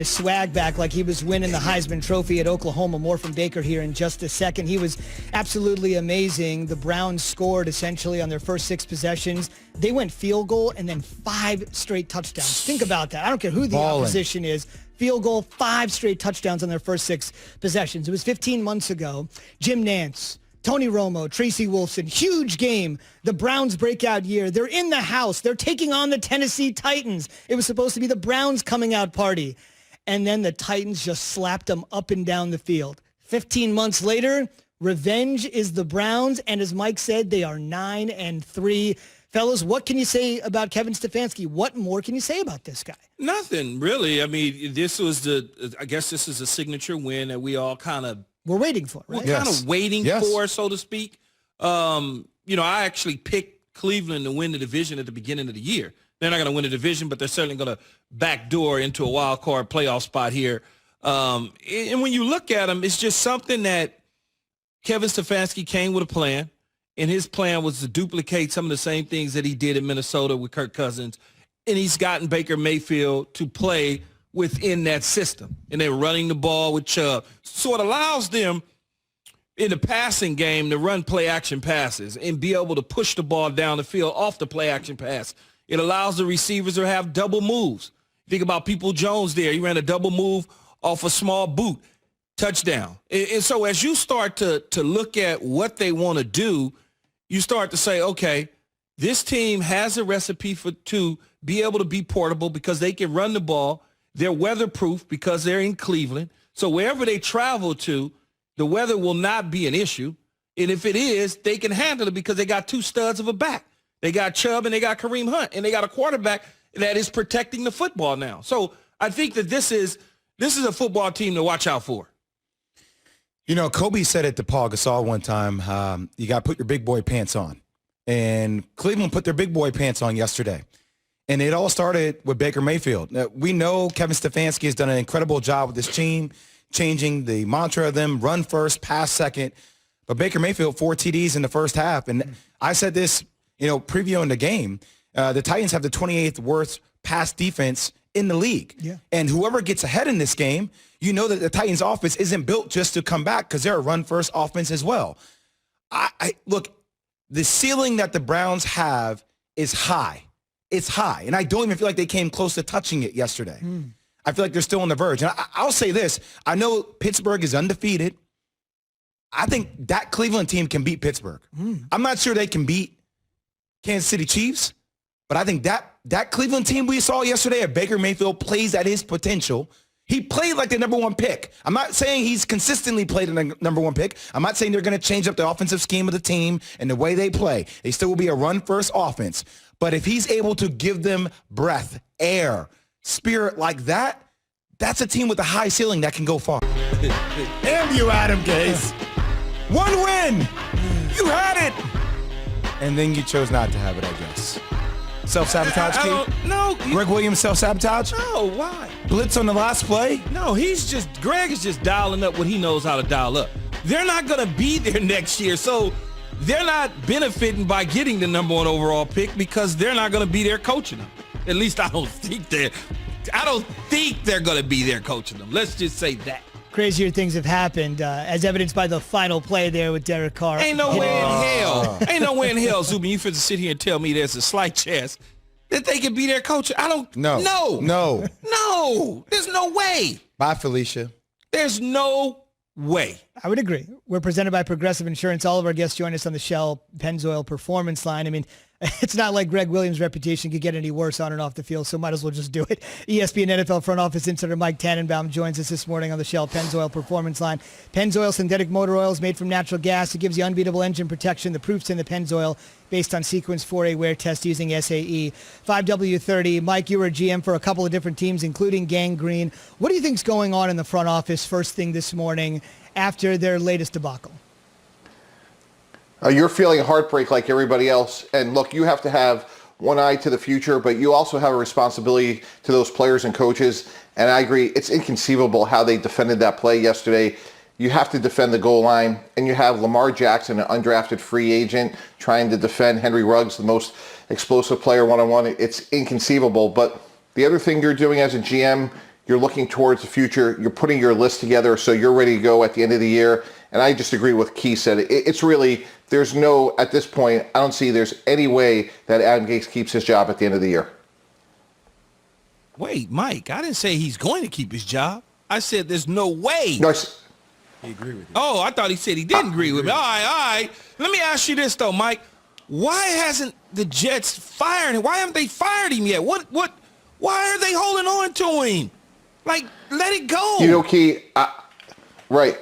his swag back like he was winning the Heisman Trophy at Oklahoma. More from Baker here in just a second. He was absolutely amazing. The Browns scored essentially on their first 6 possessions. They went field goal and then 5 straight touchdowns. Think about that. I don't care who the opposition is. Field goal, 5 straight touchdowns on their first 6 possessions. It was 15 months ago. Jim Nantz, Tony Romo, Tracy Wolfson, huge game. The Browns breakout year. They're in the house. They're taking on the Tennessee Titans. It was supposed to be the Browns coming out party. And then the Titans just slapped them up and down the field. 15 months later, revenge is the Browns. And as Mike said, they are 9-3. Fellas, what can you say about Kevin Stefanski? What more can you say about this guy? Nothing, really. I mean, I guess this is a signature win that we all we're waiting for, right? We're kind of waiting for, so to speak. I actually picked Cleveland to win the division at the beginning of the year. They're not going to win the division, but they're certainly going to backdoor into a wild card playoff spot here. And when you look at them, it's just something that Kevin Stefanski came with a plan, and his plan was to duplicate some of the same things that he did in Minnesota with Kirk Cousins, and he's gotten Baker Mayfield to play within that system, and they're running the ball with Chubb. So it allows them in the passing game to run play-action passes and be able to push the ball down the field off the play-action pass. It allows the receivers to have double moves. Think about People Jones there. He ran a double move off a small boot. Touchdown. And so as you start to look at what they want to do, you start to say, okay, this team has a recipe to be able to be portable because they can run the ball. They're weatherproof because they're in Cleveland. So wherever they travel to, the weather will not be an issue. And if it is, they can handle it because they got 2 studs of a back. They got Chubb and they got Kareem Hunt, and they got a quarterback that is protecting the football now. So I think that this is a football team to watch out for. You know, Kobe said it to Paul Gasol one time, you got to put your big boy pants on. And Cleveland put their big boy pants on yesterday. And it all started with Baker Mayfield. Now, we know Kevin Stefanski has done an incredible job with this team, changing the mantra of them, run first, pass second. But Baker Mayfield, 4 TDs in the first half. And I said this, previewing the game, the Titans have the 28th worst pass defense in the league. Yeah. And whoever gets ahead in this game, you know that the Titans offense isn't built just to come back because they're a run-first offense as well. Look, the ceiling that the Browns have is high. It's high. And I don't even feel like they came close to touching it yesterday. I feel like they're still on the verge. And I'll say this. I know Pittsburgh is undefeated. I think that Cleveland team can beat Pittsburgh. I'm not sure they can beat Kansas City Chiefs, but I think that Cleveland team we saw yesterday, if Baker Mayfield plays at his potential, he played like the number 1 pick. I'm not saying he's consistently played the number 1 pick. I'm not saying they're going to change up the offensive scheme of the team and the way they play. They still will be a run-first offense. But if he's able to give them breath, air, spirit like that, that's a team with a high ceiling that can go far. And you, Adam Gase. 1 win. You had it. And then you chose not to have it, I guess. Self-sabotage, Keith? No. Greg Williams self-sabotage? No, why? Blitz on the last play? No, Greg is just dialing up what he knows how to dial up. They're not going to be there next year, so they're not benefiting by getting the number 1 overall pick because they're not going to be there coaching them. At least I don't think they're going to be there coaching them. Let's just say that. Crazier things have happened, as evidenced by the final play there with Derek Carr. Ain't no way in hell, Zubin, you finna sit here and tell me there's a slight chance that they can be their coach. No. There's no way. Bye, Felicia. There's no way. I would agree. We're presented by Progressive Insurance. All of our guests join us on the Shell Pennzoil Performance Line. I mean, it's not like Greg Williams' reputation could get any worse on and off the field, so might as well just do it. ESPN NFL front office insider Mike Tannenbaum joins us this morning on the Shell Pennzoil Performance Line. Pennzoil synthetic motor oil is made from natural gas. It gives you unbeatable engine protection. The proof's in the Pennzoil based on Sequence 4A wear test using SAE. 5W30. Mike, you were a GM for a couple of different teams, including Gang Green. What do you think's going on in the front office first thing this morning after their latest debacle? You're feeling heartbreak like everybody else. And look, you have to have one eye to the future, but you also have a responsibility to those players and coaches. And I agree, it's inconceivable how they defended that play yesterday. You have to defend the goal line, and you have Lamar Jackson, an undrafted free agent, trying to defend Henry Ruggs, the most explosive player one-on-one. It's inconceivable. But the other thing you're doing as a GM, You're looking towards the future. You're putting your list together so you're ready to go at the end of the year. And I just agree with what Keith said. It's really, there's no, at this point, I don't see there's any way that Adam Gase keeps his job at the end of the year. Wait, Mike, I didn't say he's going to keep his job. I said there's no way. No, He agreed with you. Oh, I thought he said he didn't agree with me. All right. Let me ask you this, though, Mike. Why hasn't the Jets fired him? Why haven't they fired him yet? Why are they holding on to him? Like, let it go. You know, Key, right.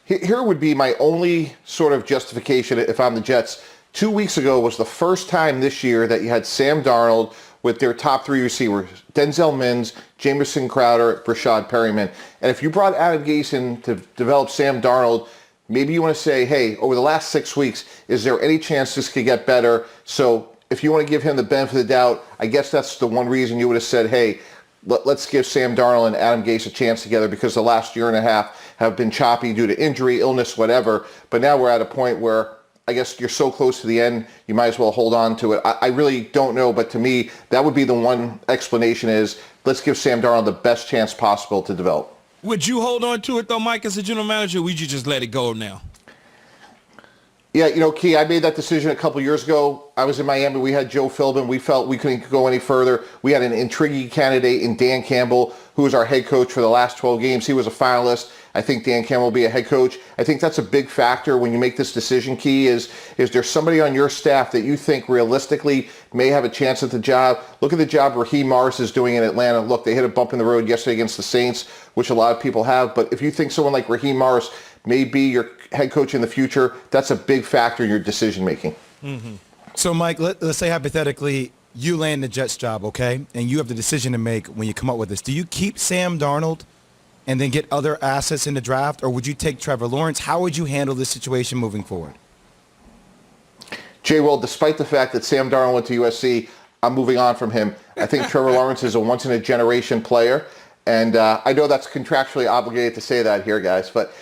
Here would be my only sort of justification if I'm the Jets. 2 weeks ago was the first time this year that you had Sam Darnold with their top three receivers, Denzel Mims, Jamison Crowder, Rashad Perryman. And if you brought Adam Gase in to develop Sam Darnold, maybe you want to say, hey, over the last 6 weeks, is there any chance this could get better? So if you want to give him the benefit of the doubt, I guess that's the one reason you would have said, hey, let's give Sam Darnold and Adam Gase a chance together, because the last year and a half have been choppy due to injury, illness, whatever. But now we're at a point where I guess you're so close to the end, you might as well hold on to it. I really don't know, but to me, that would be the one explanation is let's give Sam Darnold the best chance possible to develop. Would you hold on to it, though, Mike, as a general manager, or would you just let it go now? Yeah, you know, Key, I made that decision a couple years ago. I was in Miami. We had Joe Philbin. We felt we couldn't go any further. We had an intriguing candidate in Dan Campbell, who was our head coach for the last 12 games. He was a finalist. I think Dan Campbell will be a head coach. I think that's a big factor when you make this decision, Key, is there somebody on your staff that you think realistically may have a chance at the job? Look at the job Raheem Morris is doing in Atlanta. Look, they hit a bump in the road yesterday against the Saints, which a lot of people have. But if you think someone like Raheem Morris may be your head coach in the future, that's a big factor in your decision making. Mm-hmm. So, Mike, let's say hypothetically you land the Jets job, okay, and you have the decision to make when you come up with this. Do you keep Sam Darnold and then get other assets in the draft, or would you take Trevor Lawrence? How would you handle this situation moving forward? Jay, well, despite the fact that Sam Darnold went to USC, I'm moving on from him. I think Trevor Lawrence is a once-in-a-generation player. And I know that's contractually obligated to say that here, guys. But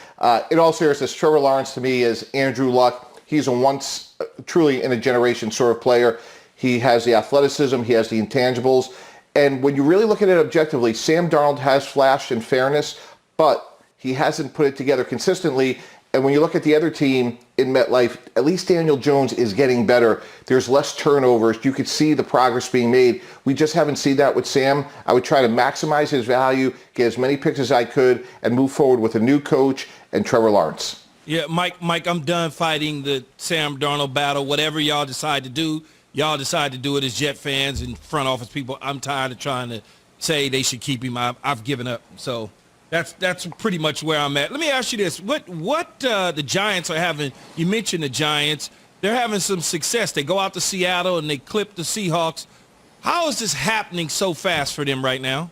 in all seriousness, Trevor Lawrence to me is Andrew Luck. He's a once truly in a generation sort of player. He has the athleticism. He has the intangibles. And when you really look at it objectively, Sam Darnold has flashed in fairness, but he hasn't put it together consistently. And when you look at the other team in MetLife, at least Daniel Jones is getting better. There's less turnovers. You could see the progress being made. We just haven't seen that with Sam. I would try to maximize his value, get as many picks as I could, and move forward with a new coach and Trevor Lawrence. Yeah, Mike, I'm done fighting the Sam Darnold battle. Whatever y'all decide to do, y'all decide to do it as Jet fans and front office people. I'm tired of trying to say they should keep him. I've given up. So that's pretty much where I'm at. Let me ask you this. What the Giants are having, you mentioned the Giants, they're having some success. They go out to Seattle and they clip the Seahawks. How is this happening so fast for them right now?